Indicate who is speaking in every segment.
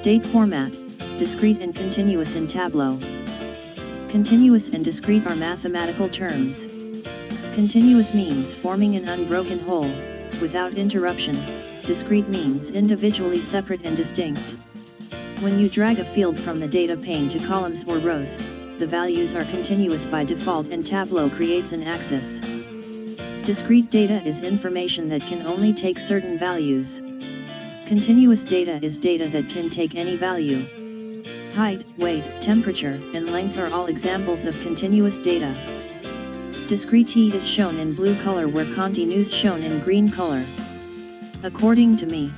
Speaker 1: Date format, discrete and continuous in Tableau. Continuous and discrete are mathematical terms. Continuous means forming an unbroken whole, without interruption. Discrete means individually separate and distinct. When you drag a field from the data pane to columns or rows, the values are continuous by default and Tableau creates an axis. Discrete data is information that can only take certain values. Continuous data is data that can take any value. Height, weight, temperature, and length are all examples of continuous data. Discretee is shown in blue color where Continous shown in green color. According to me,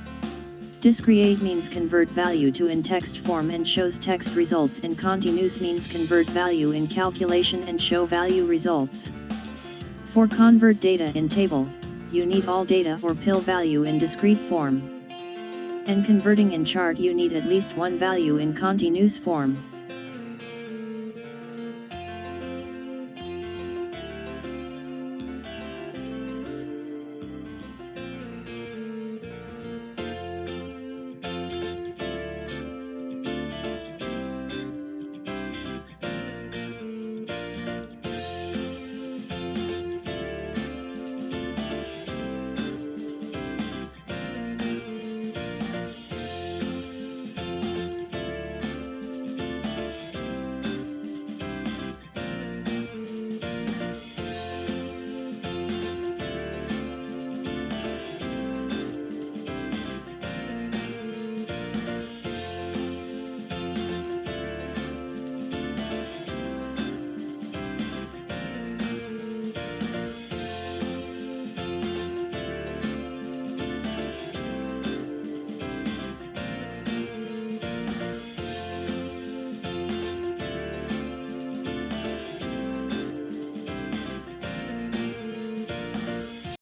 Speaker 1: Discreate means convert value to in text form and shows text results, and Continous means convert value in calculation and show value results. For convert data in table, you need all data or pill value in discrete form. And converting in chart you need at least one value in continuous form.